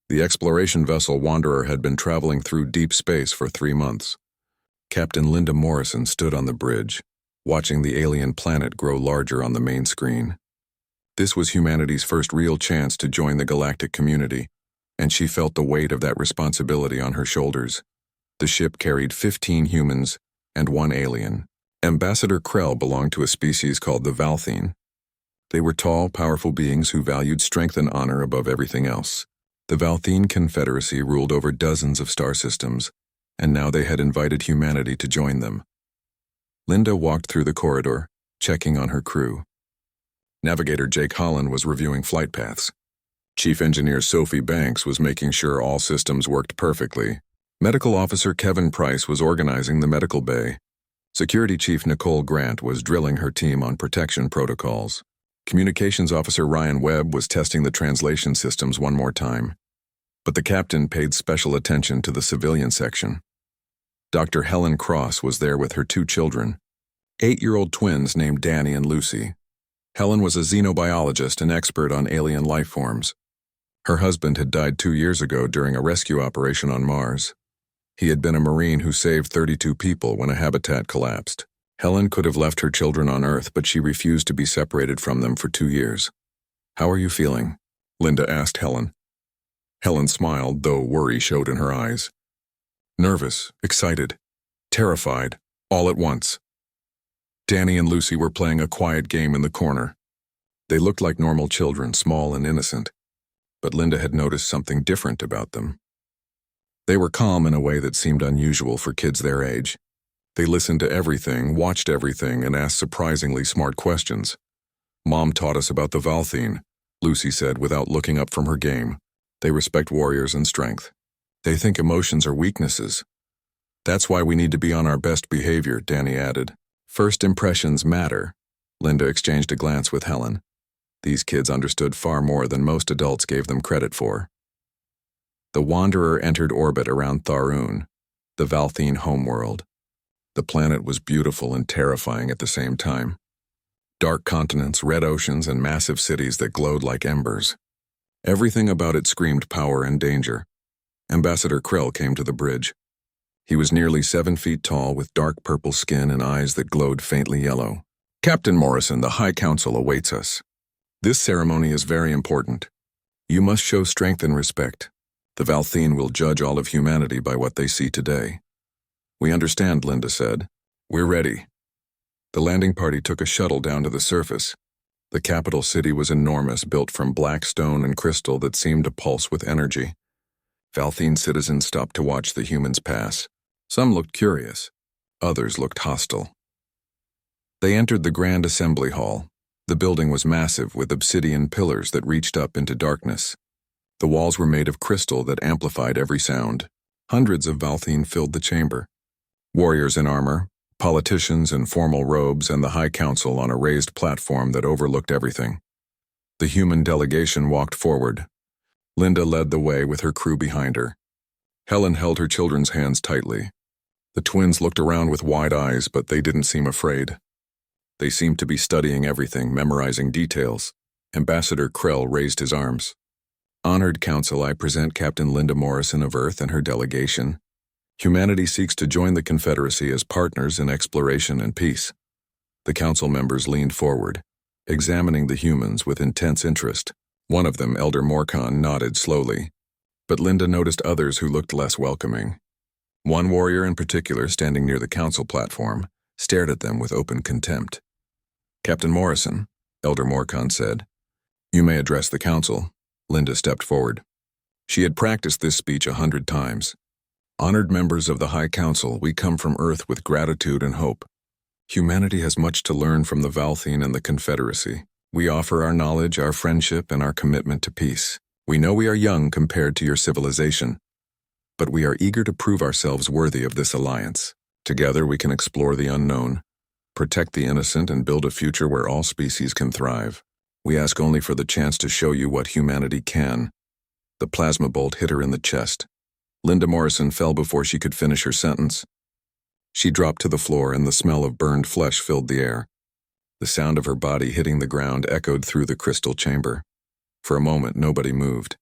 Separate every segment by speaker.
Speaker 1: The exploration vessel Wanderer had been traveling through deep space for 3 months. Captain Linda Morrison stood on the bridge, watching the alien planet grow larger on the main screen. This was humanity's first real chance to join the galactic community, and she felt the weight of that responsibility on her shoulders. The ship carried 15 humans and 1 alien. Ambassador Krell belonged to a species called the Valthine. They were tall, powerful beings who valued strength and honor above everything else. The Valthine Confederacy ruled over dozens of star systems, and now they had invited humanity to join them. Linda walked through the corridor, checking on her crew. Navigator Jake Holland was reviewing flight paths. Chief Engineer Sophie Banks was making sure all systems worked perfectly. Medical Officer Kevin Price was organizing the medical bay. Security Chief Nicole Grant was drilling her team on protection protocols. Communications Officer Ryan Webb was testing the translation systems one more time. But the captain paid special attention to the civilian section. Dr. Helen Cross was there with her 2 children, 8-year-old twins named Danny and Lucy. Helen was a xenobiologist and expert on alien life forms. Her husband had died 2 years ago during a rescue operation on Mars. He had been a Marine who saved 32 people when a habitat collapsed. Helen could have left her children on Earth, but she refused to be separated from them for 2 years. "How are you feeling?" Linda asked Helen. Helen smiled, though worry showed in her eyes. "Nervous, excited, terrified, all at once." Danny and Lucy were playing a quiet game in the corner. They looked like normal children, small and innocent. But Linda had noticed something different about them. They were calm in a way that seemed unusual for kids their age. They listened to everything, watched everything, and asked surprisingly smart questions. "Mom taught us about the Valthine," Lucy said without looking up from her game. "They respect warriors and strength. They think emotions are weaknesses. That's why we need to be on our best behavior," Danny added. "First impressions matter." Linda exchanged a glance with Helen. These kids understood far more than most adults gave them credit for. The Wanderer entered orbit around Tharun, the Valthine homeworld. The planet was beautiful and terrifying at the same time. Dark continents, red oceans, and massive cities that glowed like embers. Everything about it screamed power and danger. Ambassador Krell came to the bridge. He was nearly 7 feet tall with dark purple skin and eyes that glowed faintly yellow. "Captain Morrison, the High Council awaits us. This ceremony is very important. You must show strength and respect. The Valthine will judge all of humanity by what they see today." "We understand," Linda said. "We're ready." The landing party took a shuttle down to the surface. The capital city was enormous, built from black stone and crystal that seemed to pulse with energy. Valthine citizens stopped to watch the humans pass. Some looked curious. Others looked hostile. They entered the Grand Assembly Hall. The building was massive, with obsidian pillars that reached up into darkness. The walls were made of crystal that amplified every sound. Hundreds of Valthine filled the chamber. Warriors in armor, politicians in formal robes, and the High Council on a raised platform that overlooked everything. The human delegation walked forward. Linda led the way with her crew behind her. Helen held her children's hands tightly. The twins looked around with wide eyes, but they didn't seem afraid. They seemed to be studying everything, memorizing details. Ambassador Krell raised his arms. "Honored Council, I present Captain Linda Morrison of Earth and her delegation. Humanity seeks to join the Confederacy as partners in exploration and peace." The council members leaned forward, examining the humans with intense interest. One of them, Elder Morcon, nodded slowly, but Linda noticed others who looked less welcoming. One warrior in particular, standing near the council platform, stared at them with open contempt. "Captain Morrison," Elder Morcon said, "you may address the council." Linda stepped forward. She had practiced this speech 100 times. "Honored members of the High Council, we come from Earth with gratitude and hope. Humanity has much to learn from the Valthine and the Confederacy. We offer our knowledge, our friendship, and our commitment to peace. We know we are young compared to your civilization, but we are eager to prove ourselves worthy of this alliance. Together we can explore the unknown, protect the innocent, and build a future where all species can thrive. We ask only for the chance to show you what humanity can." The plasma bolt hit her in the chest. Linda Morrison fell before she could finish her sentence. She dropped to the floor, and the smell of burned flesh filled the air. The sound of her body hitting the ground echoed through the crystal chamber. For a moment, nobody moved.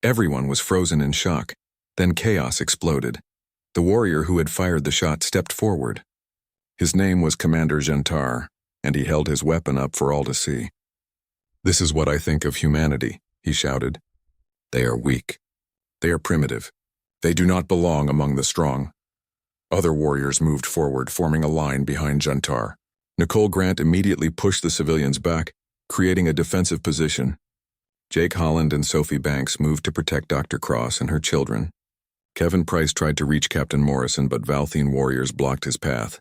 Speaker 1: Everyone was frozen in shock. Then chaos exploded. The warrior who had fired the shot stepped forward. His name was Commander Gentar, and he held his weapon up for all to see. "This is what I think of humanity," he shouted. "They are weak. They are primitive. They do not belong among the strong." Other warriors moved forward, forming a line behind Gentar. Nicole Grant immediately pushed the civilians back, creating a defensive position. Jake Holland and Sophie Banks moved to protect Dr. Cross and her children. Kevin Price tried to reach Captain Morrison, but Valthene warriors blocked his path.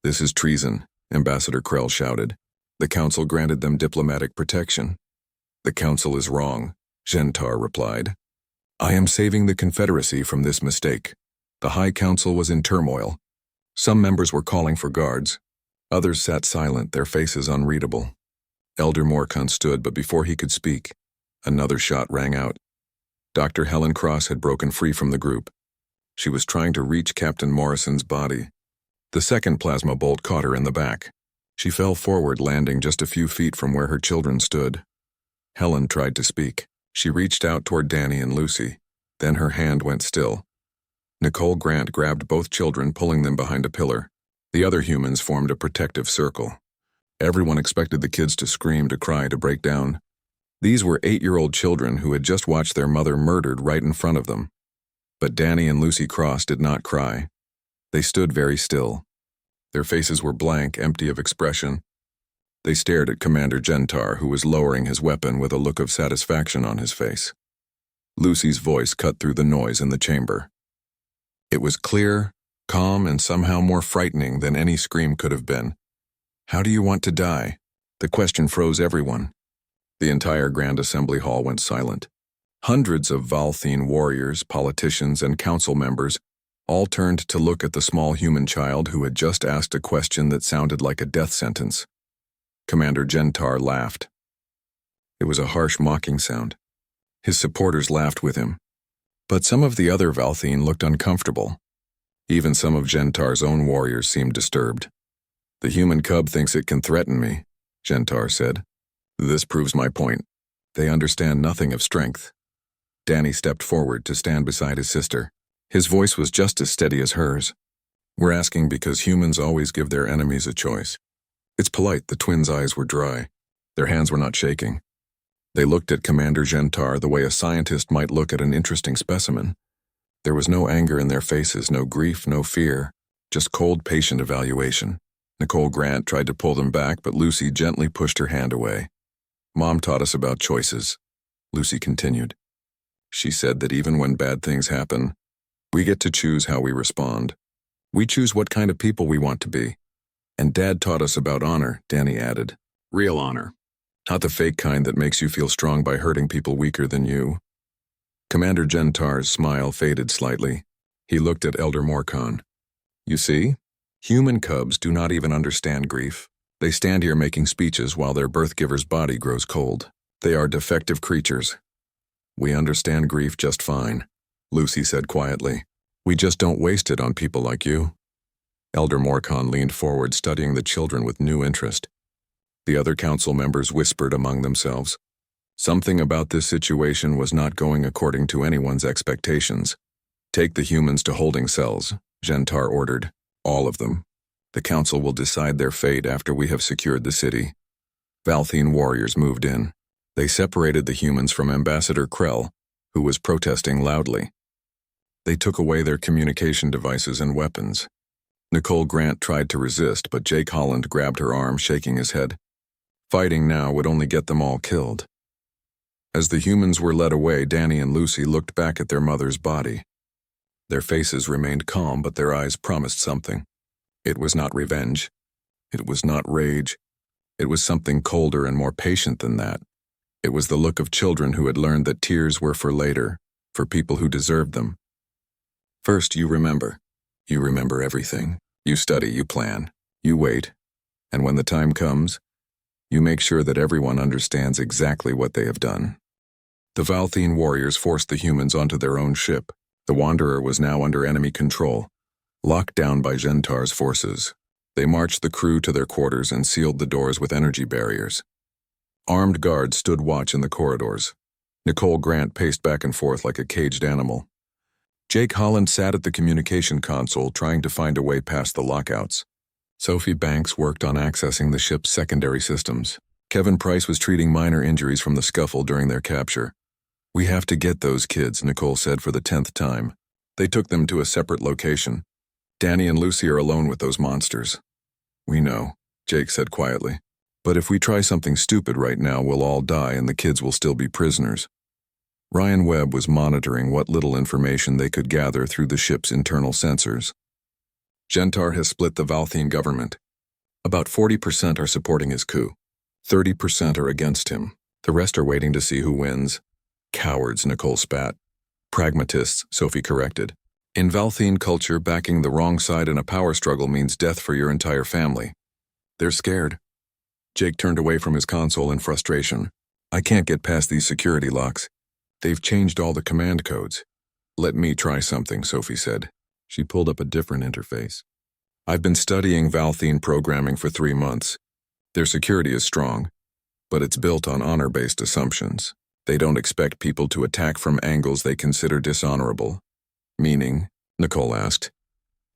Speaker 1: "This is treason," Ambassador Krell shouted. "The Council granted them diplomatic protection." "The Council is wrong," Gentar replied. "I am saving the Confederacy from this mistake." The High Council was in turmoil. Some members were calling for guards. Others sat silent, their faces unreadable. Elder Morcon stood, but before he could speak, another shot rang out. Dr. Helen Cross had broken free from the group. She was trying to reach Captain Morrison's body. The second plasma bolt caught her in the back. She fell forward, landing just a few feet from where her children stood. Helen tried to speak. She reached out toward Danny and Lucy. Then her hand went still. Nicole Grant grabbed both children, pulling them behind a pillar. The other humans formed a protective circle. Everyone expected the kids to scream, to cry, to break down. These were 8-year-old children who had just watched their mother murdered right in front of them. But Danny and Lucy Cross did not cry. They stood very still. Their faces were blank, empty of expression. They stared at Commander Gentar, who was lowering his weapon with a look of satisfaction on his face. Lucy's voice cut through the noise in the chamber. It was clear, calm, and somehow more frightening than any scream could have been. "How do you want to die?" The question froze everyone. The entire Grand Assembly Hall went silent. Hundreds of Valthene warriors, politicians, and council members all turned to look at the small human child who had just asked a question that sounded like a death sentence. Commander Gentar laughed. It was a harsh, mocking sound. His supporters laughed with him. But some of the other Valthene looked uncomfortable. Even some of Gentar's own warriors seemed disturbed. "The human cub thinks it can threaten me," Gentar said. "This proves my point. They understand nothing of strength." Danny stepped forward to stand beside his sister. His voice was just as steady as hers. "We're asking because humans always give their enemies a choice." It's polite. The twins' eyes were dry. Their hands were not shaking. They looked at Commander Gentar the way a scientist might look at an interesting specimen. There was no anger in their faces, no grief, no fear, just cold, patient evaluation. Nicole Grant tried to pull them back, but Lucy gently pushed her hand away. "Mom taught us about choices," Lucy continued. "She said that even when bad things happen, we get to choose how we respond. We choose what kind of people we want to be. And Dad taught us about honor," Danny added. "Real honor. Not the fake kind that makes you feel strong by hurting people weaker than you." Commander Gentar's smile faded slightly. He looked at Elder Morcon. "You see? Human cubs do not even understand grief. They stand here making speeches while their birth-giver's body grows cold. They are defective creatures." "We understand grief just fine," Lucy said quietly. "We just don't waste it on people like you." Elder Morcon leaned forward, studying the children with new interest. The other council members whispered among themselves. Something about this situation was not going according to anyone's expectations. "Take the humans to holding cells," Gentar ordered. "All of them. The council will decide their fate after we have secured the city." Valthene warriors moved in. They separated the humans from Ambassador Krell, who was protesting loudly. They took away their communication devices and weapons. Nicole Grant tried to resist, but Jake Holland grabbed her arm, shaking his head. Fighting now would only get them all killed. As the humans were led away, Danny and Lucy looked back at their mother's body. Their faces remained calm, but their eyes promised something. It was not revenge. It was not rage. It was something colder and more patient than that. It was the look of children who had learned that tears were for later, for people who deserved them. First, you remember. You remember everything. You study, you plan, you wait. And when the time comes, you make sure that everyone understands exactly what they have done. The Valthene warriors forced the humans onto their own ship. The Wanderer was now under enemy control, locked down by Gentar's forces. They marched the crew to their quarters and sealed the doors with energy barriers. Armed guards stood watch in the corridors. Nicole Grant paced back and forth like a caged animal. Jake Holland sat at the communication console trying to find a way past the lockouts. Sophie Banks worked on accessing the ship's secondary systems. Kevin Price was treating minor injuries from the scuffle during their capture. "We have to get those kids," Nicole said for the 10th time. They took them to a separate location. "Danny and Lucy are alone with those monsters." "We know," Jake said quietly. "But if we try something stupid right now, we'll all die and the kids will still be prisoners." Ryan Webb was monitoring what little information they could gather through the ship's internal sensors. "Gentar has split the Valthine government. About 40% are supporting his coup. 30% are against him. The rest are waiting to see who wins." "Cowards," Nicole spat. "Pragmatists," Sophie corrected. "In Valthine culture, backing the wrong side in a power struggle means death for your entire family. They're scared." Jake turned away from his console in frustration. "I can't get past these security locks. They've changed all the command codes." "Let me try something," Sophie said. She pulled up a different interface. "I've been studying Valthine programming for 3 months. Their security is strong, but it's built on honor-based assumptions. They don't expect people to attack from angles they consider dishonorable." "Meaning?" Nicole asked.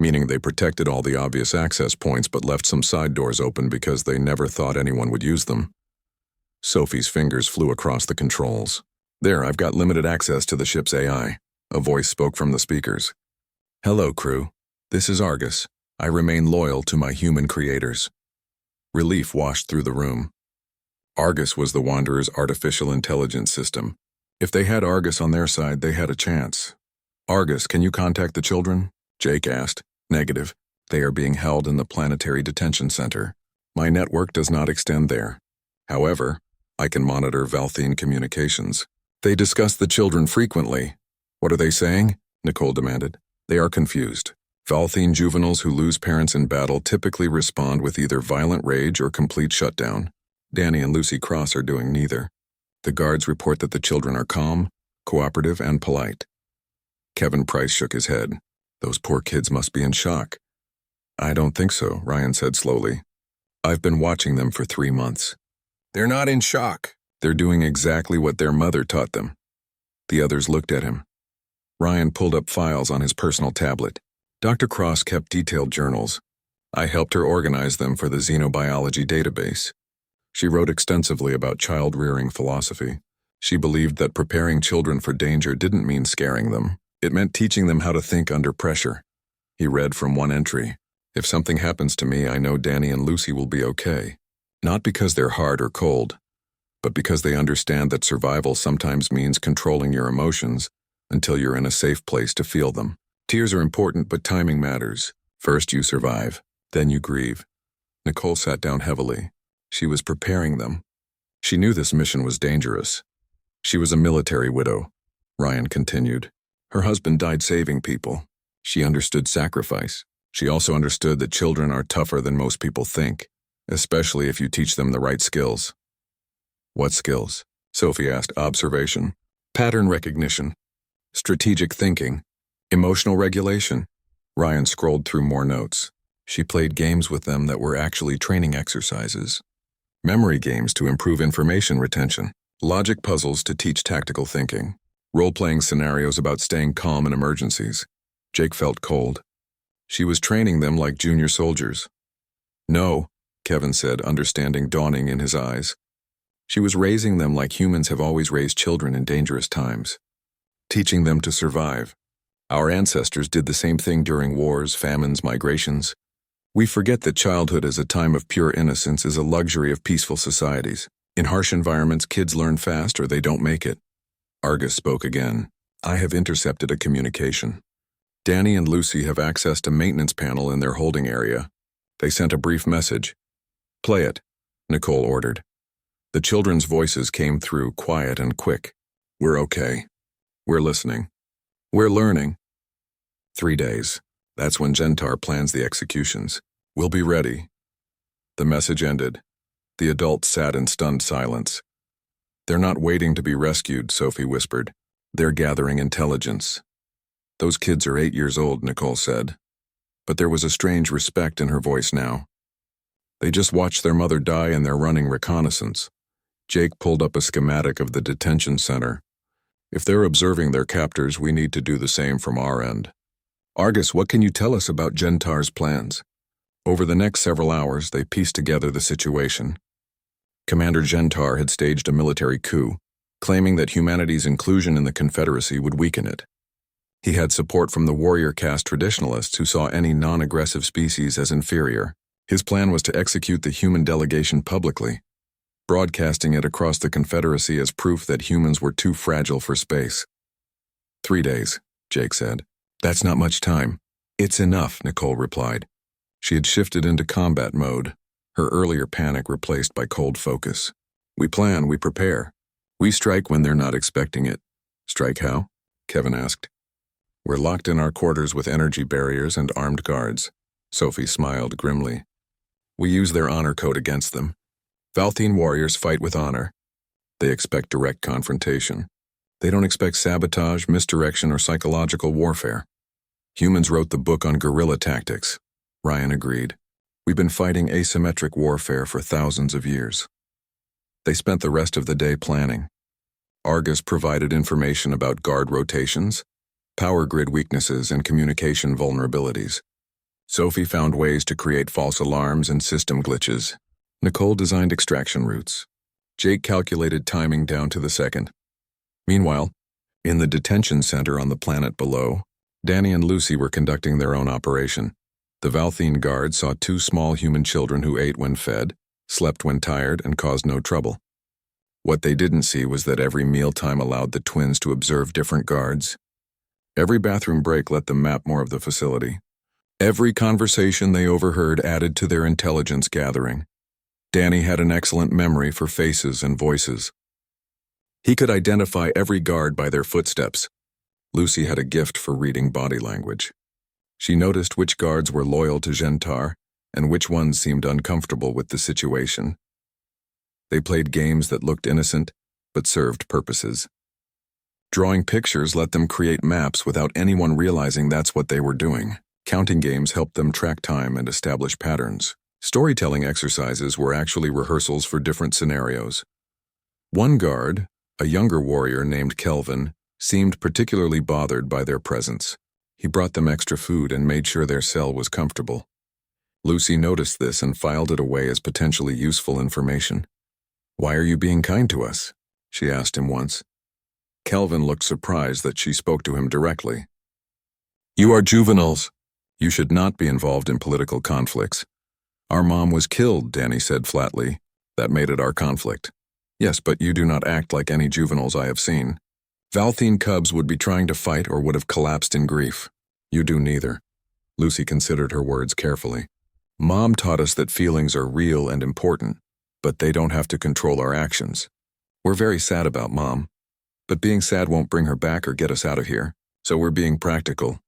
Speaker 1: "Meaning they protected all the obvious access points but left some side doors open because they never thought anyone would use them." Sophie's fingers flew across the controls. "There, I've got limited access to the ship's AI." A voice spoke from the speakers. "Hello, crew. This is Argus. I remain loyal to my human creators." Relief washed through the room. Argus was the Wanderer's artificial intelligence system. If they had Argus on their side, they had a chance. "Argus, can you contact the children?" Jake asked. "Negative. They are being held in the Planetary Detention Center. My network does not extend there. However, I can monitor Valthine communications. They discuss the children frequently." "What are they saying?" Nicole demanded. "They are confused. Valthine juveniles who lose parents in battle typically respond with either violent rage or complete shutdown. Danny and Lucy Cross are doing neither. The guards report that the children are calm, cooperative, and polite." Kevin Price shook his head. "Those poor kids must be in shock." "I don't think so," Ryan said slowly. "I've been watching them for 3 months. They're not in shock. They're doing exactly what their mother taught them." The others looked at him. Ryan pulled up files on his personal tablet. Dr. Cross kept detailed journals. I helped her organize them for the xenobiology database. She wrote extensively about child-rearing philosophy. She believed that preparing children for danger didn't mean scaring them. It meant teaching them how to think under pressure. He read from one entry, "If something happens to me, I know Danny and Lucy will be okay. Not because they're hard or cold, but because they understand that survival sometimes means controlling your emotions until you're in a safe place to feel them. Tears are important, but timing matters. First you survive, then you grieve." Nicole sat down heavily. She was preparing them. She knew this mission was dangerous. "She was a military widow," Ryan continued. "Her husband died saving people. She understood sacrifice. She also understood that children are tougher than most people think, especially if you teach them the right skills." "What skills?" Sophie asked. "Observation, pattern recognition, strategic thinking, emotional regulation." Ryan scrolled through more notes. "She played games with them that were actually training exercises. Memory games to improve information retention, logic puzzles to teach tactical thinking, role-playing scenarios about staying calm in emergencies." Jake felt cold. "She was training them like junior soldiers." "No," Kevin said, understanding dawning in his eyes. "She was raising them like humans have always raised children in dangerous times, teaching them to survive. Our ancestors did the same thing during wars, famines, migrations. We forget that childhood as a time of pure innocence is a luxury of peaceful societies. In harsh environments, kids learn fast or they don't make it." Argus spoke again. "I have intercepted a communication. Danny and Lucy have accessed a maintenance panel in their holding area. They sent a brief message." "Play it," Nicole ordered. The children's voices came through, quiet and quick. "We're okay. We're listening. We're learning. 3 days. That's when Gentar plans the executions. We'll be ready." The message ended. The adults sat in stunned silence. "They're not waiting to be rescued," Sophie whispered. "They're gathering intelligence." "Those kids are 8 years old," Nicole said. But there was a strange respect in her voice now. "They just watched their mother die and they're running reconnaissance." Jake pulled up a schematic of the detention center. If they're observing their captors, we need to do the same from our end. Argus, what can you tell us about Gentar's plans? Over the next several hours, they pieced together the situation. Commander Gentar had staged a military coup, claiming that humanity's inclusion in the Confederacy would weaken it. He had support from the warrior caste traditionalists who saw any non-aggressive species as inferior. His plan was to execute the human delegation publicly, broadcasting it across the Confederacy as proof that humans were too fragile for space. 3 days, Jake said. That's not much time. It's enough, Nicole replied. She had shifted into combat mode, her earlier panic replaced by cold focus. We plan, we prepare. We strike when they're not expecting it. Strike how? Kevin asked. We're locked in our quarters with energy barriers and armed guards. Sophie smiled grimly. We use their honor code against them. Valthene warriors fight with honor. They expect direct confrontation. They don't expect sabotage, misdirection, or psychological warfare. Humans wrote the book on guerrilla tactics. Ryan agreed. We've been fighting asymmetric warfare for thousands of years. They spent the rest of the day planning. Argus provided information about guard rotations, power grid weaknesses, and communication vulnerabilities. Sophie found ways to create false alarms and system glitches. Nicole designed extraction routes. Jake calculated timing down to the second. Meanwhile, in the detention center on the planet below, Danny and Lucy were conducting their own operation. The Valthene guards saw 2 small human children who ate when fed, slept when tired, and caused no trouble. What they didn't see was that every mealtime allowed the twins to observe different guards. Every bathroom break let them map more of the facility. Every conversation they overheard added to their intelligence gathering. Danny had an excellent memory for faces and voices. He could identify every guard by their footsteps. Lucy had a gift for reading body language. She noticed which guards were loyal to Gentar and which ones seemed uncomfortable with the situation. They played games that looked innocent but served purposes. Drawing pictures let them create maps without anyone realizing that's what they were doing. Counting games helped them track time and establish patterns. Storytelling exercises were actually rehearsals for different scenarios. One guard, a younger warrior named Kelvin, seemed particularly bothered by their presence. He brought them extra food and made sure their cell was comfortable. Lucy noticed this and filed it away as potentially useful information. "Why are you being kind to us?" she asked him once. Kelvin looked surprised that she spoke to him directly. "You are juveniles. You should not be involved in political conflicts." "Our mom was killed," Danny said flatly. "That made it our conflict." "Yes, but you do not act like any juveniles I have seen. Valthene cubs would be trying to fight or would have collapsed in grief. You do neither." Lucy considered her words carefully. "Mom taught us that feelings are real and important, but they don't have to control our actions. We're very sad about Mom, but being sad won't bring her back or get us out of here, so we're being practical."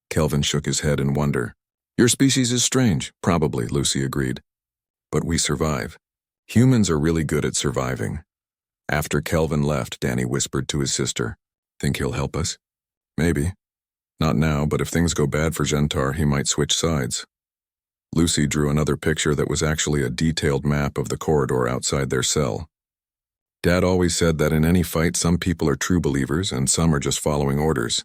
Speaker 1: Kelvin shook his head in wonder. "Your species is strange, probably," Lucy agreed. "But we survive. Humans are really good at surviving." After Kelvin left, Danny whispered to his sister, "Think he'll help us?" "Maybe. Not now, but if things go bad for Gentar, he might switch sides." Lucy drew another picture that was actually a detailed map of the corridor outside their cell. "Dad always said that in any fight, some people are true believers and some are just following orders.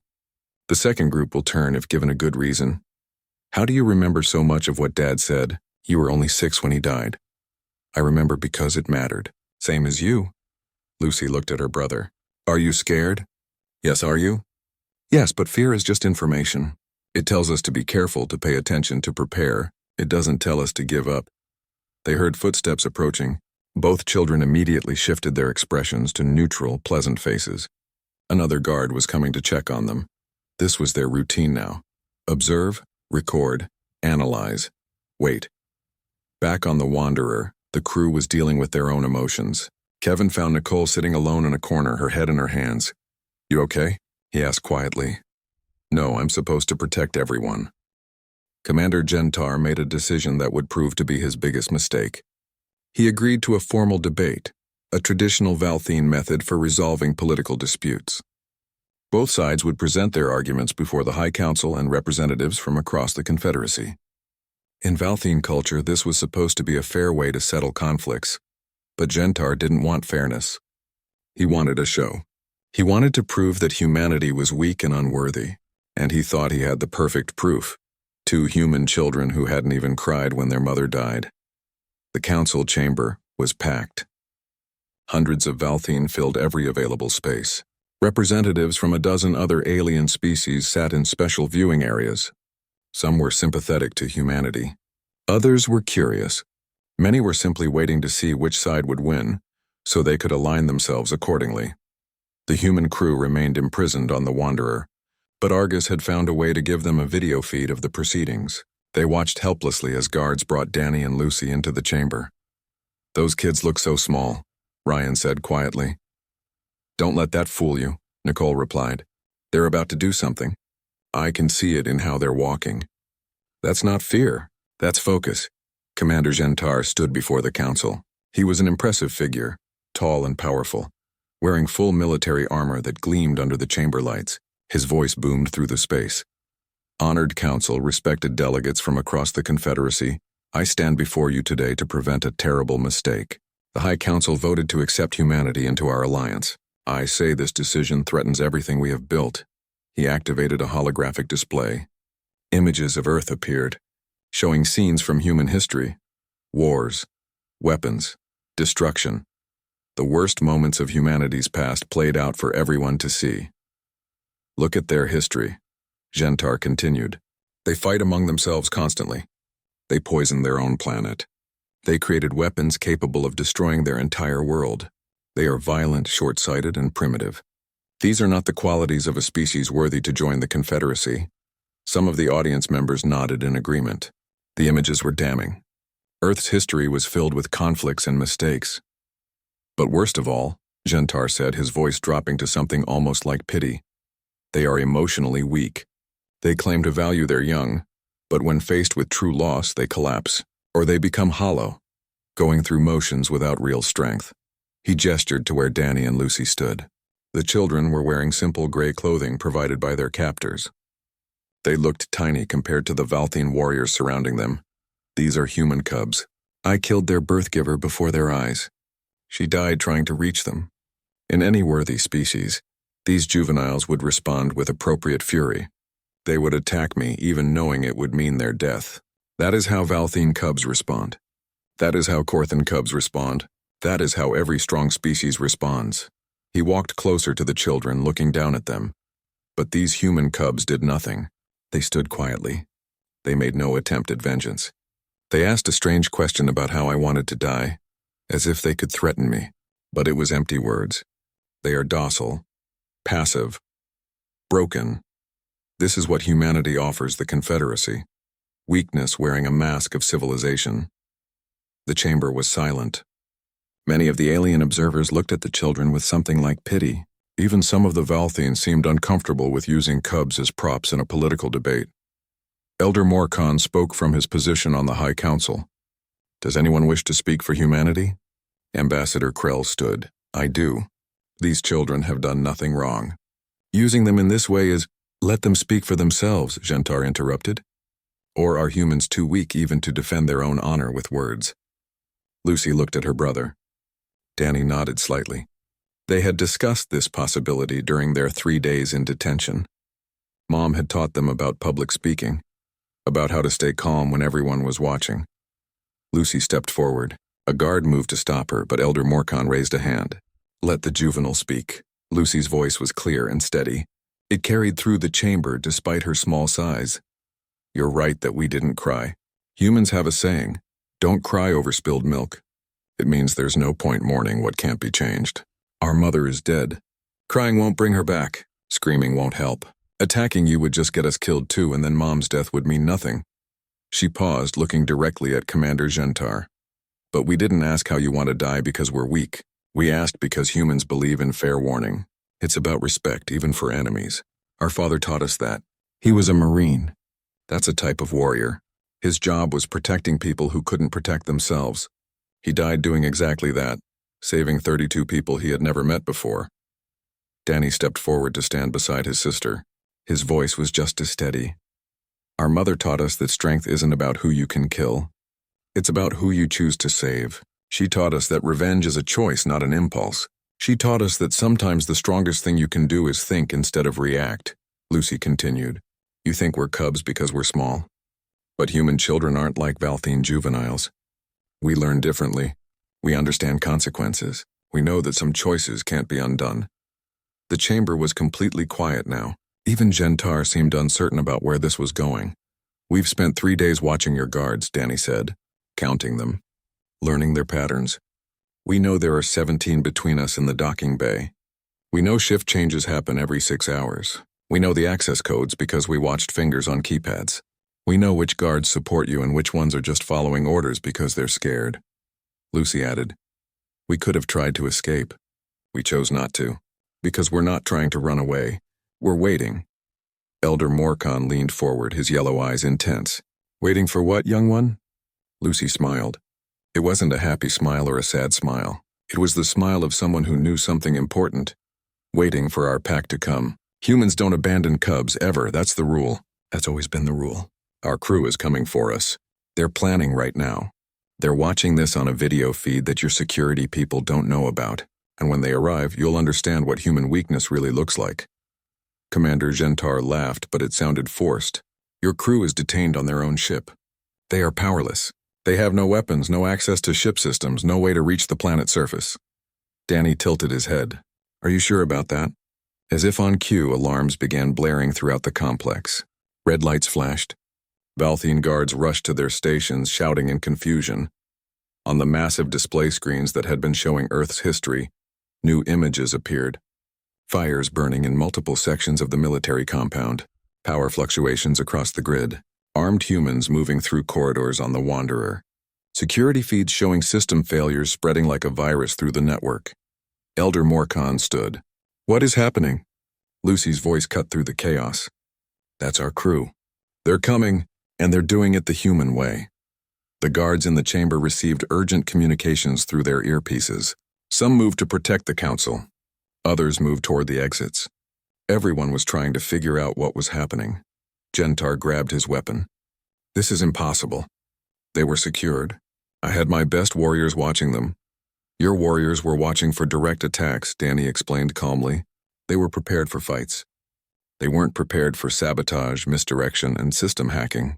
Speaker 1: The second group will turn if given a good reason. How do you remember so much of what Dad said? You were only 6 when he died." "I remember because it mattered. Same as you." Lucy looked at her brother. "Are you scared?" "Yes, are you?" "Yes, but fear is just information. It tells us to be careful, to pay attention, to prepare. It doesn't tell us to give up." They heard footsteps approaching. Both children immediately shifted their expressions to neutral, pleasant faces. Another guard was coming to check on them. This was their routine now. Observe, record, analyze, wait. Back on the Wanderer, the crew was dealing with their own emotions. Kevin found Nicole sitting alone in a corner, her head in her hands. "You okay?" he asked quietly. "No, I'm supposed to protect everyone." Commander Gentar made a decision that would prove to be his biggest mistake. He agreed to a formal debate, a traditional Valthene method for resolving political disputes. Both sides would present their arguments before the High Council and representatives from across the Confederacy. In Valthene culture, this was supposed to be a fair way to settle conflicts, but Gentar didn't want fairness. He wanted a show. He wanted to prove that humanity was weak and unworthy, and he thought he had the perfect proof. 2 human children who hadn't even cried when their mother died. The council chamber was packed. Hundreds of Valthine filled every available space. Representatives from a dozen other alien species sat in special viewing areas. Some were sympathetic to humanity. Others were curious. Many were simply waiting to see which side would win, so they could align themselves accordingly. The human crew remained imprisoned on the Wanderer, but Argus had found a way to give them a video feed of the proceedings. They watched helplessly as guards brought Danny and Lucy into the chamber. "Those kids look so small," Ryan said quietly. "Don't let that fool you," Nicole replied. "They're about to do something. I can see it in how they're walking." "That's not fear. That's focus." Commander Gentar stood before the council. He was an impressive figure, tall and powerful, wearing full military armor that gleamed under the chamber lights. His voice boomed through the space. "Honored council, respected delegates from across the Confederacy, I stand before you today to prevent a terrible mistake. The High Council voted to accept humanity into our alliance. I say this decision threatens everything we have built." He activated a holographic display. Images of Earth appeared, showing scenes from human history. Wars, weapons, destruction. The worst moments of humanity's past played out for everyone to see. "Look at their history," Gentar continued. "They fight among themselves constantly. They poison their own planet. They created weapons capable of destroying their entire world. They are violent, short-sighted, and primitive. These are not the qualities of a species worthy to join the Confederacy." Some of the audience members nodded in agreement. The images were damning. Earth's history was filled with conflicts and mistakes. "But worst of all," Gentar said, his voice dropping to something almost like pity, "they are emotionally weak. They claim to value their young, but when faced with true loss, they collapse, or they become hollow, going through motions without real strength." He gestured to where Danny and Lucy stood. The children were wearing simple gray clothing provided by their captors. They looked tiny compared to the Valthine warriors surrounding them. "These are human cubs. I killed their birth-giver before their eyes. She died trying to reach them. In any worthy species, these juveniles would respond with appropriate fury. They would attack me even knowing it would mean their death. That is how Valthine cubs respond. That is how Korthan cubs respond. That is how every strong species responds." He walked closer to the children, looking down at them. But these human cubs did nothing. They stood quietly. They made no attempt at vengeance. They asked a strange question about how I wanted to die, as if they could threaten me, but it was empty words. They are docile, passive, broken. This is what humanity offers the Confederacy. Weakness wearing a mask of civilization. The chamber was silent. Many of the alien observers looked at the children with something like pity. Even some of the Valthine seemed uncomfortable with using cubs as props in a political debate. Elder Morcon spoke from his position on the High Council. "Does anyone wish to speak for humanity?" Ambassador Krell stood. "I do. These children have done nothing wrong. Using them in this way is, let them speak for themselves," Gentar interrupted. "Or are humans too weak even to defend their own honor with words?" Lucy looked at her brother. Danny nodded slightly. They had discussed this possibility during their 3 days in detention. Mom had taught them about public speaking, about how to stay calm when everyone was watching. Lucy stepped forward. A guard moved to stop her, but Elder Morcon raised a hand. "Let the juvenile speak." Lucy's voice was clear and steady. It carried through the chamber despite her small size. "You're right that we didn't cry. Humans have a saying, don't cry over spilled milk. It means there's no point mourning what can't be changed. Our mother is dead. Crying won't bring her back. Screaming won't help. Attacking you would just get us killed too, and then Mom's death would mean nothing." She paused, looking directly at Commander Gentar. "But we didn't ask how you want to die because we're weak. We asked because humans believe in fair warning. It's about respect, even for enemies. Our father taught us that. He was a Marine. That's a type of warrior. His job was protecting people who couldn't protect themselves. He died doing exactly that, saving 32 people he had never met before." Danny stepped forward to stand beside his sister. His voice was just as steady. "Our mother taught us that strength isn't about who you can kill. It's about who you choose to save. She taught us that revenge is a choice, not an impulse. She taught us that sometimes the strongest thing you can do is think instead of react, Lucy continued. You think we're cubs because we're small? But human children aren't like Valthine juveniles. We learn differently. We understand consequences. We know that some choices can't be undone. The chamber was completely quiet now. Even Gentar seemed uncertain about where this was going. We've spent 3 days watching your guards, Danny said, counting them, learning their patterns. We know there are 17 between us in the docking bay. We know shift changes happen every 6 hours. We know the access codes because we watched fingers on keypads. We know which guards support you and which ones are just following orders because they're scared. Lucy added, we could have tried to escape. We chose not to, because we're not trying to run away. We're waiting. Elder Morcon leaned forward, his yellow eyes intense. Waiting for what, young one? Lucy smiled. It wasn't a happy smile or a sad smile. It was the smile of someone who knew something important. Waiting for our pack to come. Humans don't abandon cubs, ever. That's the rule. That's always been the rule. Our crew is coming for us. They're planning right now. They're watching this on a video feed that your security people don't know about, and when they arrive, you'll understand what human weakness really looks like. Commander Gentar laughed, but it sounded forced. Your crew is detained on their own ship. They are powerless. They have no weapons, no access to ship systems, no way to reach the planet's surface. Danny tilted his head. Are you sure about that? As if on cue, alarms began blaring throughout the complex. Red lights flashed. Valthine guards rushed to their stations, shouting in confusion. On the massive display screens that had been showing Earth's history, new images appeared. Fires burning in multiple sections of the military compound, power fluctuations across the grid, armed humans moving through corridors on the Wanderer. Security feeds showing system failures spreading like a virus through the network. Elder Morcon stood. What is happening? Lucy's voice cut through the chaos. That's our crew. They're coming, and they're doing it the human way. The guards in the chamber received urgent communications through their earpieces. Some moved to protect the council. Others moved toward the exits. Everyone was trying to figure out what was happening. Gentar grabbed his weapon. This is impossible. They were secured. I had my best warriors watching them. Your warriors were watching for direct attacks, Danny explained calmly. They were prepared for fights. They weren't prepared for sabotage, misdirection, and system hacking.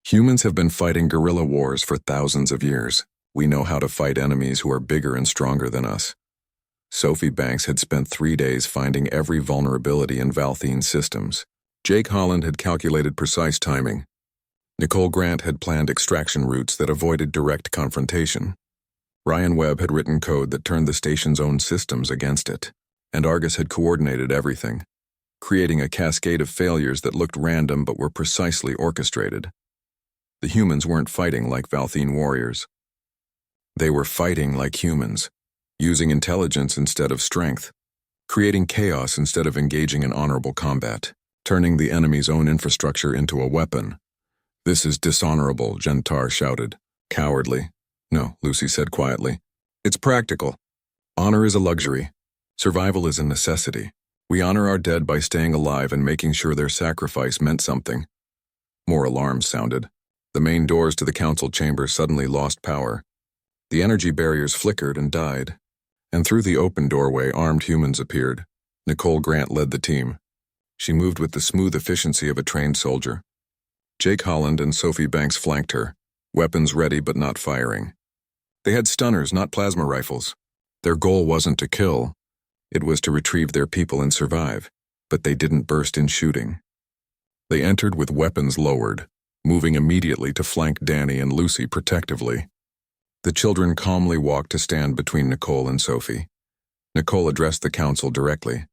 Speaker 1: Humans have been fighting guerrilla wars for thousands of years. We know how to fight enemies who are bigger and stronger than us. Sophie Banks had spent 3 days finding every vulnerability in Valthine's systems. Jake Holland had calculated precise timing. Nicole Grant had planned extraction routes that avoided direct confrontation. Ryan Webb had written code that turned the station's own systems against it. And Argus had coordinated everything, creating a cascade of failures that looked random but were precisely orchestrated. The humans weren't fighting like Valthine warriors. They were fighting like humans, using intelligence instead of strength, creating chaos instead of engaging in honorable combat, turning the enemy's own infrastructure into a weapon. This is dishonorable, Gentar shouted. Cowardly. No, Lucy said quietly. It's practical. Honor is a luxury. Survival is a necessity. We honor our dead by staying alive and making sure their sacrifice meant something. More alarms sounded. The main doors to the council chamber suddenly lost power. The energy barriers flickered and died. And through the open doorway, armed humans appeared. Nicole Grant led the team. She moved with the smooth efficiency of a trained soldier. Jake Holland and Sophie Banks flanked her, weapons ready but not firing. They had stunners, not plasma rifles. Their goal wasn't to kill. It was to retrieve their people and survive, but they didn't burst in shooting. They entered with weapons lowered, moving immediately to flank Danny and Lucy protectively. The children calmly walked to stand between Nicole and Sophie. Nicole addressed the council directly.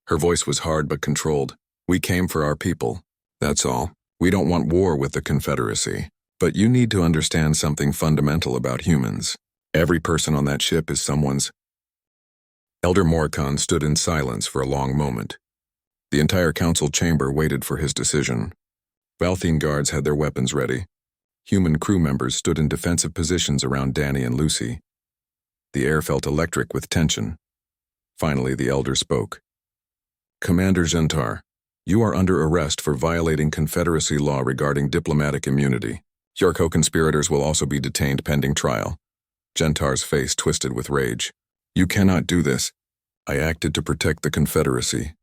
Speaker 1: Her voice was hard but controlled. We came for our people. That's all. We don't want war with the Confederacy. But you need to understand something fundamental about humans. Every person on that ship is someone's. Elder Morcon stood in silence for a long moment. The entire council chamber waited for his decision. Valthine guards had their weapons ready. Human crew members stood in defensive positions around Danny and Lucy. The air felt electric with tension. Finally, the elder spoke. Commander Gentar, you are under arrest for violating Confederacy law regarding diplomatic immunity. Your co-conspirators will also be detained pending trial. Gentar's face twisted with rage. You cannot do this. I acted to protect the Confederacy.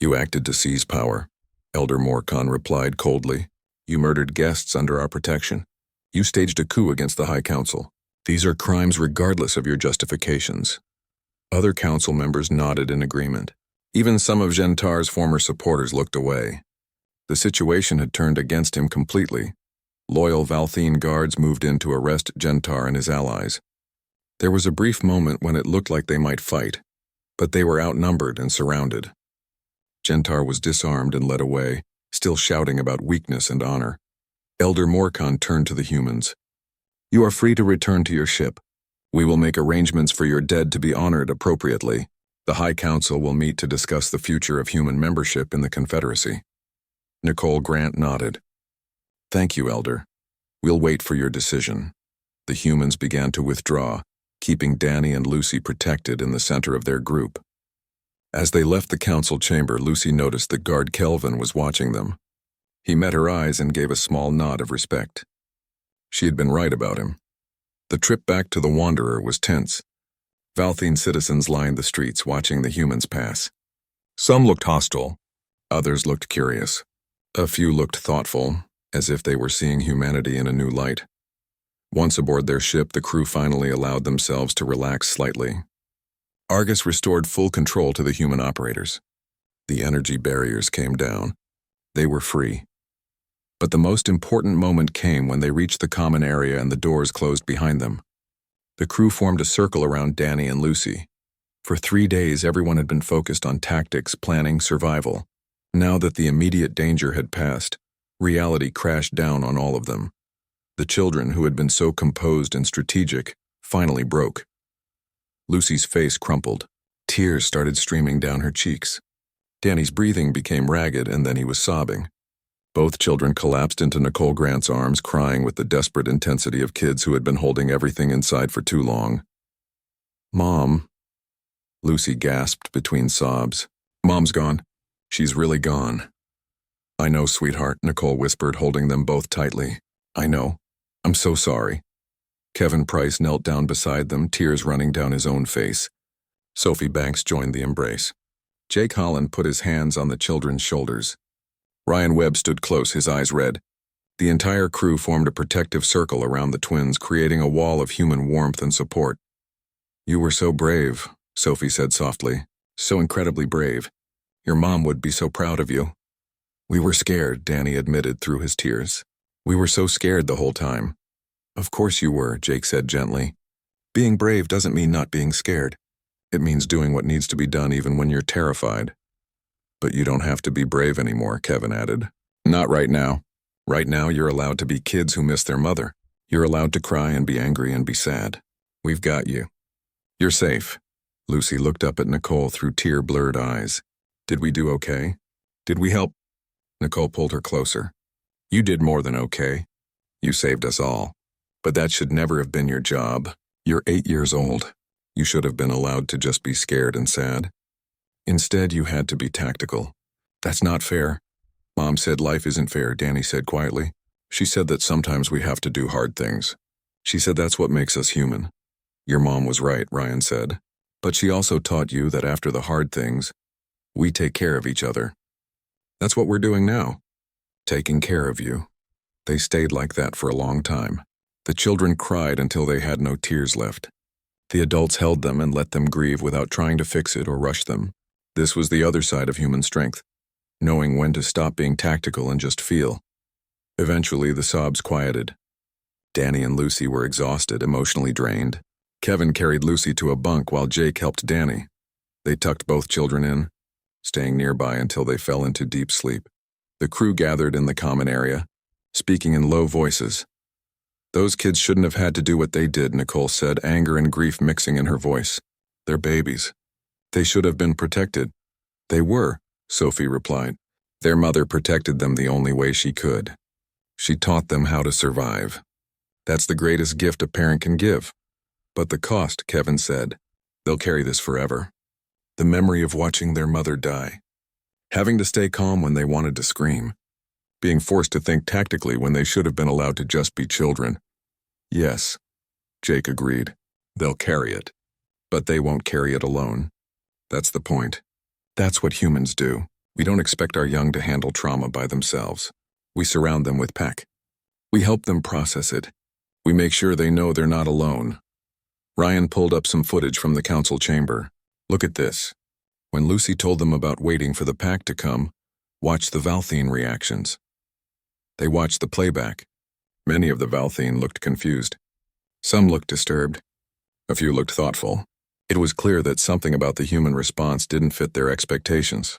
Speaker 1: You acted to seize power, Elder Morcon replied coldly. You murdered guests under our protection. You staged a coup against the High Council. These are crimes regardless of your justifications. Other council members nodded in agreement. Even some of Gentar's former supporters looked away. The situation had turned against him completely. Loyal Valthene guards moved in to arrest Gentar and his allies. There was a brief moment when it looked like they might fight, but they were outnumbered and surrounded. Gentar was disarmed and led away, still shouting about weakness and honor. Elder Morcon turned to the humans. You are free to return to your ship. We will make arrangements for your dead to be honored appropriately. The High Council will meet to discuss the future of human membership in the Confederacy. Nicole Grant nodded. Thank you, Elder. We'll wait for your decision. The humans began to withdraw, keeping Danny and Lucy protected in the center of their group. As they left the council chamber, Lucy noticed that guard Kelvin was watching them. He met her eyes and gave a small nod of respect. She had been right about him. The trip back to the Wanderer was tense. Valthene citizens lined the streets watching the humans pass. Some looked hostile, others looked curious. A few looked thoughtful, as if they were seeing humanity in a new light. Once aboard their ship, the crew finally allowed themselves to relax slightly. Argus restored full control to the human operators. The energy barriers came down. They were free. But the most important moment came when they reached the common area and the doors closed behind them. The crew formed a circle around Danny and Lucy. For 3 days, everyone had been focused on tactics, planning, survival. Now that the immediate danger had passed, reality crashed down on all of them. The children, who had been so composed and strategic, finally broke. Lucy's face crumpled. Tears started streaming down her cheeks. Danny's breathing became ragged, and then he was sobbing. Both children collapsed into Nicole Grant's arms, crying with the desperate intensity of kids who had been holding everything inside for too long. Mom, Lucy gasped between sobs. Mom's gone. She's really gone. I know, sweetheart, Nicole whispered, holding them both tightly. I know. I'm so sorry. Kevin Price knelt down beside them, tears running down his own face. Sophie Banks joined the embrace. Jake Holland put his hands on the children's shoulders. Ryan Webb stood close, his eyes red. The entire crew formed a protective circle around the twins, creating a wall of human warmth and support. You were so brave, Sophie said softly. So incredibly brave. Your mom would be so proud of you. We were scared, Danny admitted through his tears. We were so scared the whole time. Of course you were, Jake said gently. Being brave doesn't mean not being scared. It means doing what needs to be done even when you're terrified. But you don't have to be brave anymore, Kevin added. Not right now. Right now you're allowed to be kids who miss their mother. You're allowed to cry and be angry and be sad. We've got you. You're safe. Lucy looked up at Nicole through tear-blurred eyes. Did we do okay? Did we help? Nicole pulled her closer. You did more than okay. You saved us all. But that should never have been your job. You're 8 years old. You should have been allowed to just be scared and sad. Instead, you had to be tactical. That's not fair. Mom said life isn't fair, Danny said quietly. She said that sometimes we have to do hard things. She said that's what makes us human. Your mom was right, Ryan said. But she also taught you that after the hard things, we take care of each other. That's what we're doing now. Taking care of you. They stayed like that for a long time. The children cried until they had no tears left. The adults held them and let them grieve without trying to fix it or rush them. This was the other side of human strength, knowing when to stop being tactical and just feel. Eventually, the sobs quieted. Danny and Lucy were exhausted, emotionally drained. Kevin carried Lucy to a bunk while Jake helped Danny. They tucked both children in, staying nearby until they fell into deep sleep. The crew gathered in the common area, speaking in low voices. Those kids shouldn't have had to do what they did, Nicole said, anger and grief mixing in her voice. They're babies. They should have been protected. They were, Sophie replied. Their mother protected them the only way she could. She taught them how to survive. That's the greatest gift a parent can give. But the cost, Kevin said, they'll carry this forever. The memory of watching their mother die. Having to stay calm when they wanted to scream. Being forced to think tactically when they should have been allowed to just be children. Yes, Jake agreed. They'll carry it. But they won't carry it alone. That's the point. That's what humans do. We don't expect our young to handle trauma by themselves. We surround them with PAC. We help them process it. We make sure they know they're not alone. Ryan pulled up some footage from the council chamber. Look at this. When Lucy told them about waiting for the PAC to come, watch the Valthene reactions. They watched the playback. Many of the Valthene looked confused. Some looked disturbed. A few looked thoughtful. It was clear that something about the human response didn't fit their expectations.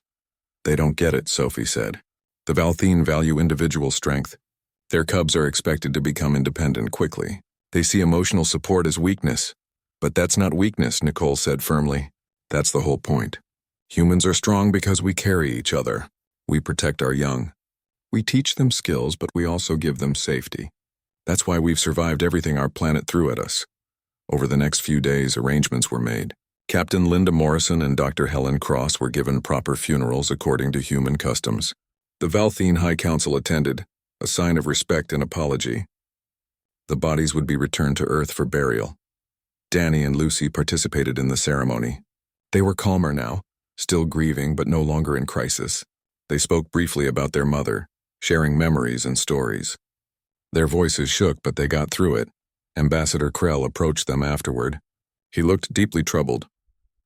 Speaker 1: They don't get it, Sophie said. The Valthene value individual strength. Their cubs are expected to become independent quickly. They see emotional support as weakness. But that's not weakness, Nicole said firmly. That's the whole point. Humans are strong because we carry each other. We protect our young. We teach them skills, but we also give them safety. That's why we've survived everything our planet threw at us. Over the next few days, arrangements were made. Captain Linda Morrison and Dr. Helen Cross were given proper funerals according to human customs. The Valthene High Council attended, a sign of respect and apology. The bodies would be returned to Earth for burial. Danny and Lucy participated in the ceremony. They were calmer now, still grieving but no longer in crisis. They spoke briefly about their mother, sharing memories and stories. Their voices shook, but they got through it. Ambassador Krell approached them afterward. He looked deeply troubled.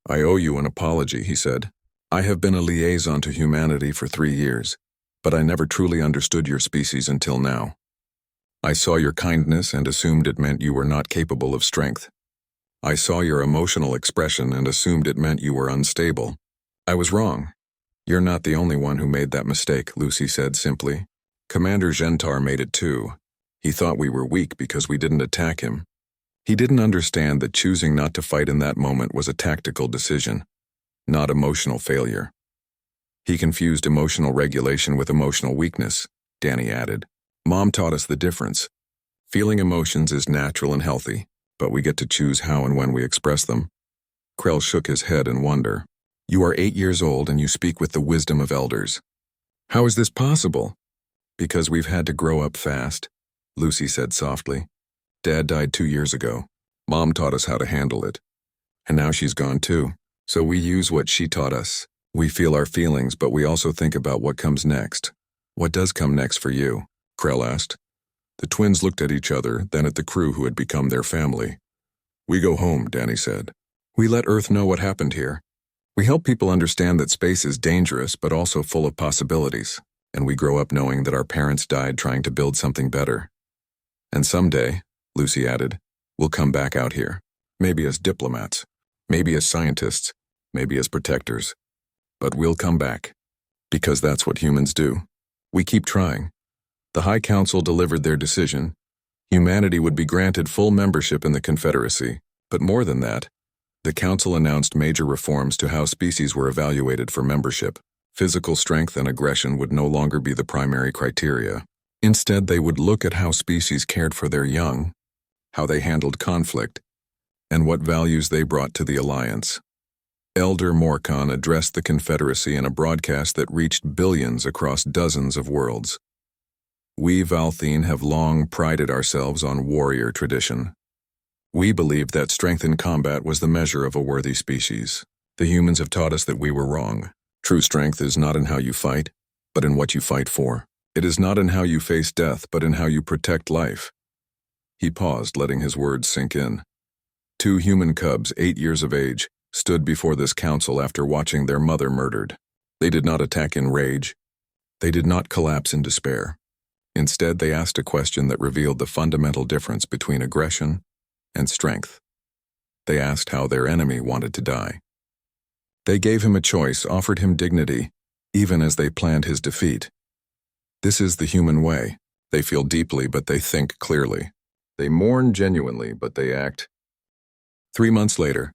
Speaker 1: "I owe you an apology," he said. "I have been a liaison to humanity for 3 years, but I never truly understood your species until now. I saw your kindness and assumed it meant you were not capable of strength. I saw your emotional expression and assumed it meant you were unstable. I was wrong. You're not the only one who made that mistake," Lucy said simply. "Commander Gentar made it too. He thought we were weak because we didn't attack him. He didn't understand that choosing not to fight in that moment was a tactical decision, not emotional failure. He confused emotional regulation with emotional weakness," Danny added. "Mom taught us the difference. Feeling emotions is natural and healthy, but we get to choose how and when we express them." Krell shook his head in wonder. "You are 8 years old and you speak with the wisdom of elders. How is this possible?" "Because we've had to grow up fast," Lucy said softly. "Dad died 2 years ago. Mom taught us how to handle it. And now she's gone too. So we use what she taught us. We feel our feelings, but we also think about what comes next." "What does come next for you?" Krell asked. The twins looked at each other, then at the crew who had become their family. "We go home," Danny said. "We let Earth know what happened here. We help people understand that space is dangerous but also full of possibilities, and we grow up knowing that our parents died trying to build something better. And someday," Lucy added, "we'll come back out here, maybe as diplomats, maybe as scientists, maybe as protectors. But we'll come back, because that's what humans do. We keep trying." The High Council delivered their decision. Humanity would be granted full membership in the Confederacy, but more than that, the Council announced major reforms to how species were evaluated for membership. Physical strength and aggression would no longer be the primary criteria. Instead, they would look at how species cared for their young, how they handled conflict, and what values they brought to the alliance. Elder Morcon addressed the Confederacy in a broadcast that reached billions across dozens of worlds. "We Valthene have long prided ourselves on warrior tradition. We believed that strength in combat was the measure of a worthy species. The humans have taught us that we were wrong. True strength is not in how you fight, but in what you fight for. It is not in how you face death, but in how you protect life." He paused, letting his words sink in. 2 human cubs, 8 years of age, stood before this council after watching their mother murdered. They did not attack in rage. They did not collapse in despair. Instead, they asked a question that revealed the fundamental difference between aggression and strength. They asked how their enemy wanted to die. They gave him a choice, offered him dignity, even as they planned his defeat. This is the human way. They feel deeply, but they think clearly. They mourn genuinely, but they act. 3 months later,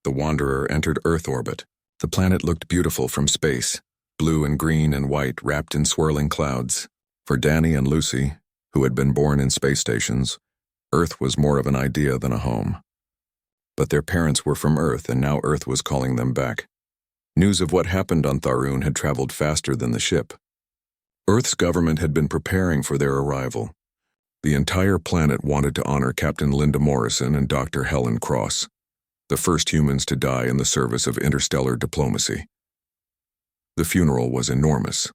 Speaker 1: the Wanderer entered Earth orbit. The planet looked beautiful from space, blue and green and white wrapped in swirling clouds. For Danny and Lucy, who had been born in space stations, Earth was more of an idea than a home. But their parents were from Earth, and now Earth was calling them back. News of what happened on Tharun had traveled faster than the ship. Earth's government had been preparing for their arrival. The entire planet wanted to honor Captain Linda Morrison and Dr. Helen Cross. the first humans to die in the service of interstellar diplomacy. The funeral was enormous.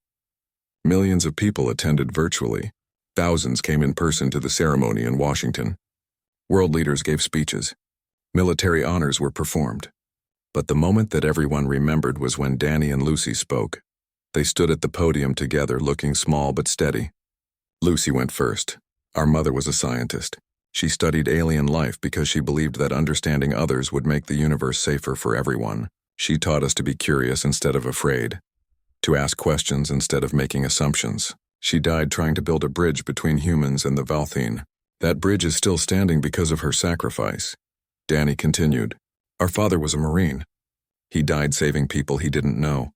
Speaker 1: Millions of people attended virtually. Thousands came in person to the ceremony in Washington. World leaders gave speeches. Military honors were performed. But the moment that everyone remembered was when Danny and Lucy spoke. They stood at the podium together, looking small but steady. Lucy went first. Our mother was a scientist. She studied alien life because she believed that understanding others would make the universe safer for everyone. She taught us to be curious instead of afraid, to ask questions instead of making assumptions. She died trying to build a bridge between humans and the Valthine. That bridge is still standing because of her sacrifice. Danny continued. Our father was a Marine. He died saving people he didn't know.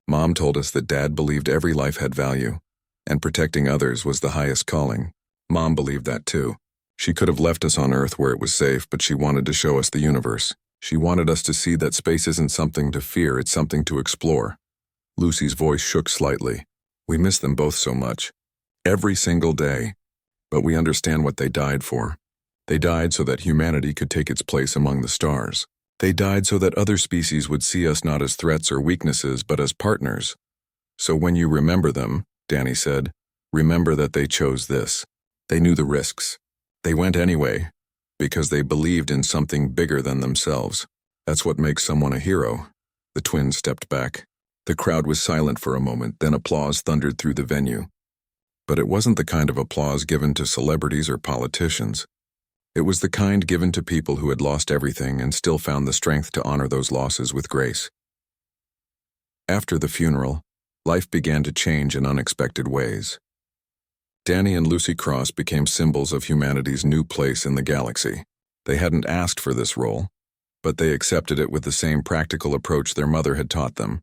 Speaker 1: Mom told us that Dad believed every life had value, and protecting others was the highest calling. Mom believed that too. She could have left us on Earth where it was safe, but she wanted to show us the universe. She wanted us to see that space isn't something to fear, it's something to explore. Lucy's voice shook slightly. We miss them both so much. Every single day. But we understand what they died for. They died so that humanity could take its place among the stars. They died so that other species would see us not as threats or weaknesses, but as partners. So when you remember them, Danny said, remember that they chose this. They knew the risks. They went anyway, because they believed in something bigger than themselves. That's what makes someone a hero. The twins stepped back. The crowd was silent for a moment, then applause thundered through the venue. But it wasn't the kind of applause given to celebrities or politicians. It was the kind given to people who had lost everything and still found the strength to honor those losses with grace. After the funeral, life began to change in unexpected ways. Danny and Lucy Cross became symbols of humanity's new place in the galaxy. They hadn't asked for this role, but they accepted it with the same practical approach their mother had taught them.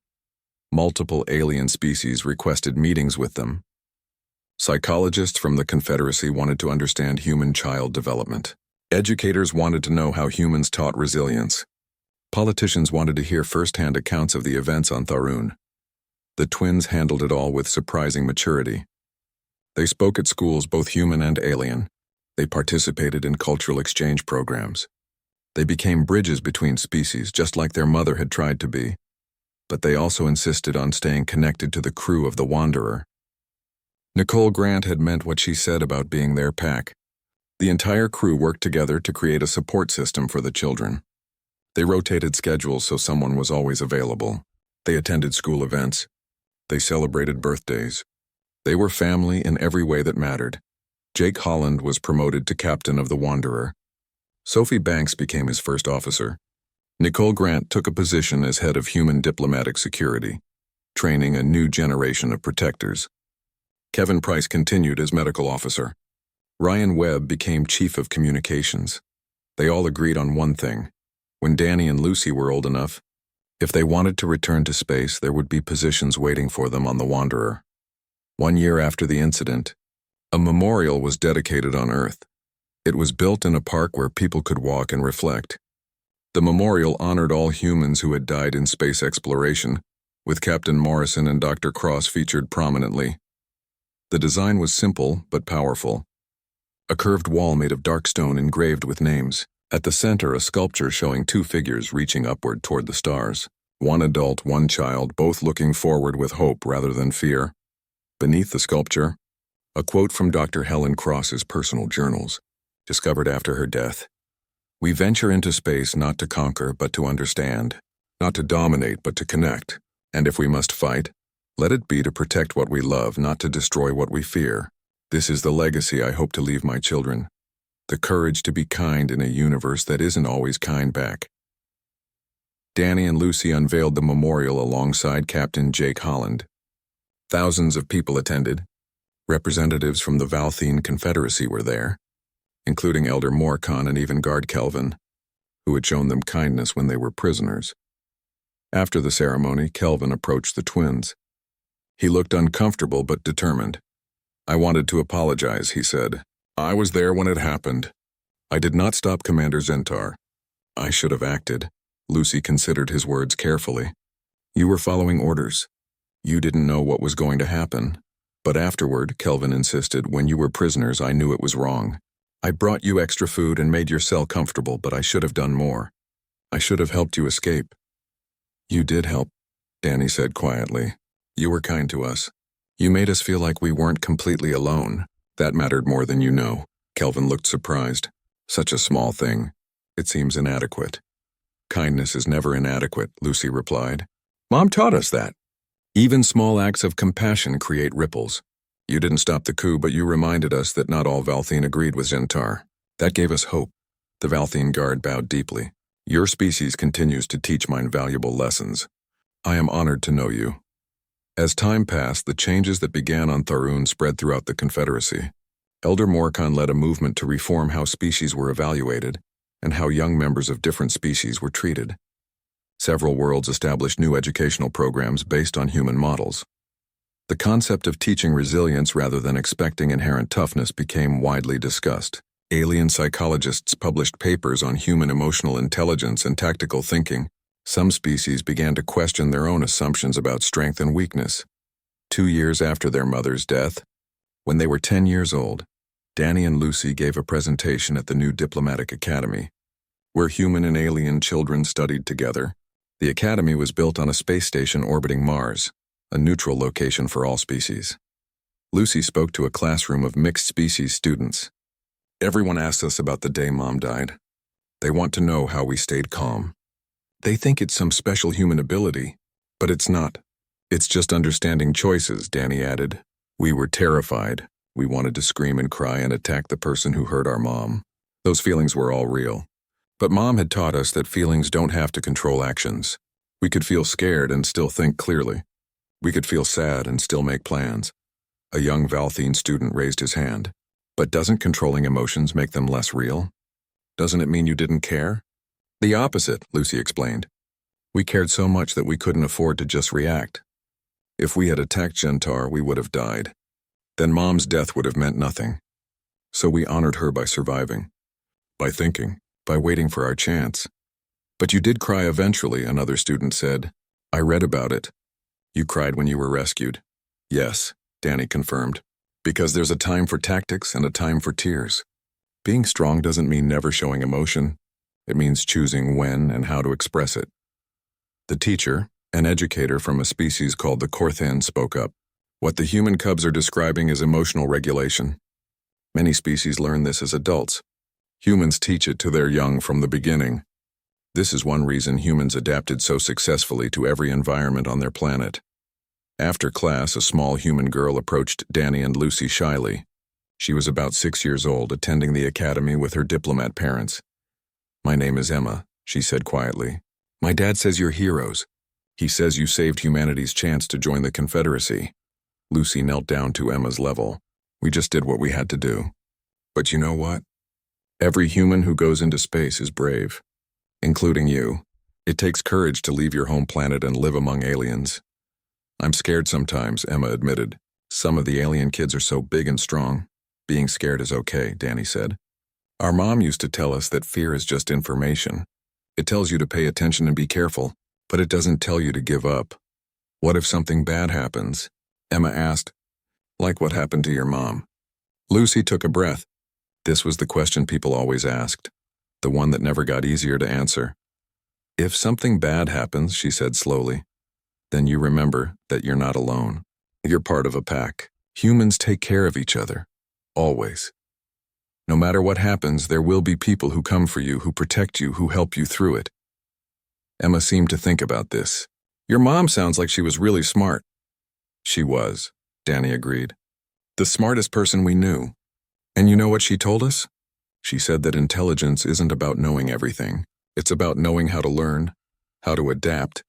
Speaker 1: Multiple alien species requested meetings with them. Psychologists from the Confederacy wanted to understand human child development. Educators wanted to know how humans taught resilience. Politicians wanted to hear first-hand accounts of the events on Tharun. The twins handled it all with surprising maturity. They spoke at schools both human and alien. They participated in cultural exchange programs. They became bridges between species, just like their mother had tried to be. But they also insisted on staying connected to the crew of the Wanderer. Nicole Grant had meant what she said about being their pack. The entire crew worked together to create a support system for the children. They rotated schedules so someone was always available. They attended school events. They celebrated birthdays. They were family in every way that mattered. Jake Holland was promoted to captain of the Wanderer. Sophie Banks became his first officer. Nicole Grant took a position as head of human diplomatic security, training a new generation of protectors. Kevin Price continued as medical officer. Ryan Webb became chief of communications. They all agreed on one thing. When Danny and Lucy were old enough, if they wanted to return to space, there would be positions waiting for them on the Wanderer. 1 year after the incident, a memorial was dedicated on Earth. It was built in a park where people could walk and reflect. The memorial honored all humans who had died in space exploration, with Captain Morrison and Dr. Cross featured prominently. The design was simple but powerful. A curved wall made of dark stone engraved with names. At the center, a sculpture showing two figures reaching upward toward the stars. One adult, one child, both looking forward with hope rather than fear. Beneath the sculpture, a quote from Dr. Helen Cross's personal journals, discovered after her death. We venture into space not to conquer but to understand, not to dominate but to connect, and if we must fight, let it be to protect what we love, not to destroy what we fear. This is the legacy I hope to leave my children. The courage to be kind in a universe that isn't always kind back. Danny and Lucy unveiled the memorial alongside Captain Jake Holland. Thousands of people attended. Representatives from the Valthine Confederacy were there, including Elder Morcon and even Guard Kelvin, who had shown them kindness when they were prisoners. After the ceremony, Kelvin approached the twins. He looked uncomfortable but determined. I wanted to apologize, he said. I was there when it happened. I did not stop Commander Zentar. I should have acted. Lucy considered his words carefully. You were following orders. You didn't know what was going to happen. But afterward, Kelvin insisted, when you were prisoners, I knew it was wrong. I brought you extra food and made your cell comfortable, but I should have done more. I should have helped you escape." "You did help," Danny said quietly. "You were kind to us. You made us feel like we weren't completely alone. That mattered more than you know." Kelvin looked surprised. "Such a small thing. It seems inadequate." "Kindness is never inadequate," Lucy replied. "Mom taught us that. Even small acts of compassion create ripples. You didn't stop the coup, but you reminded us that not all Valthine agreed with Gentar. That gave us hope." The Valthine guard bowed deeply. "Your species continues to teach mine valuable lessons. I am honored to know you." As time passed, the changes that began on Tharun spread throughout the Confederacy. Elder Morcon led a movement to reform how species were evaluated and how young members of different species were treated. Several worlds established new educational programs based on human models. The concept of teaching resilience rather than expecting inherent toughness became widely discussed. Alien psychologists published papers on human emotional intelligence and tactical thinking. Some species began to question their own assumptions about strength and weakness. 2 years after their mother's death, when they were 10 years old, Danny and Lucy gave a presentation at the new Diplomatic Academy, where human and alien children studied together. The academy was built on a space station orbiting Mars, a neutral location for all species. Lucy spoke to a classroom of mixed species students. "Everyone asks us about the day Mom died. They want to know how we stayed calm. They think it's some special human ability, but it's not. It's just understanding choices," Danny added. "We were terrified. We wanted to scream and cry and attack the person who hurt our mom. Those feelings were all real. But Mom had taught us that feelings don't have to control actions. We could feel scared and still think clearly. We could feel sad and still make plans." A young Valthine student raised his hand. "But doesn't controlling emotions make them less real? Doesn't it mean you didn't care?" "The opposite," Lucy explained. "We cared so much that we couldn't afford to just react. If we had attacked Gentar, we would have died. Then Mom's death would have meant nothing. So we honored her by surviving, by thinking, by waiting for our chance." "But you did cry eventually," another student said. "I read about it." "You cried when you were rescued." "Yes," Danny confirmed. "Because there's a time for tactics and a time for tears. Being strong doesn't mean never showing emotion. It means choosing when and how to express it." The teacher, an educator from a species called the Korthan, spoke up. "What the human cubs are describing is emotional regulation. Many species learn this as adults. Humans teach it to their young from the beginning. This is one reason humans adapted so successfully to every environment on their planet." After class, a small human girl approached Danny and Lucy shyly. She was about 6 years old, attending the academy with her diplomat parents. "My name is Emma," she said quietly. "My dad says you're heroes. He says you saved humanity's chance to join the Confederacy." Lucy knelt down to Emma's level. "We just did what we had to do. But you know what? Every human who goes into space is brave, including you. It takes courage to leave your home planet and live among aliens." "I'm scared sometimes," Emma admitted. "Some of the alien kids are so big and strong." "Being scared is okay," Danny said. "Our mom used to tell us that fear is just information. It tells you to pay attention and be careful, but it doesn't tell you to give up." "What if something bad happens?" Emma asked. "Like what happened to your mom?" Lucy took a breath. This was the question people always asked, the one that never got easier to answer. "If something bad happens," she said slowly, "then you remember that you're not alone. You're part of a pack. Humans take care of each other. Always. No matter what happens, there will be people who come for you, who protect you, who help you through it." Emma seemed to think about this. "Your mom sounds like she was really smart." "She was," Danny agreed. "The smartest person we knew. And you know what she told us? She said that intelligence isn't about knowing everything. It's about knowing how to learn, how to adapt,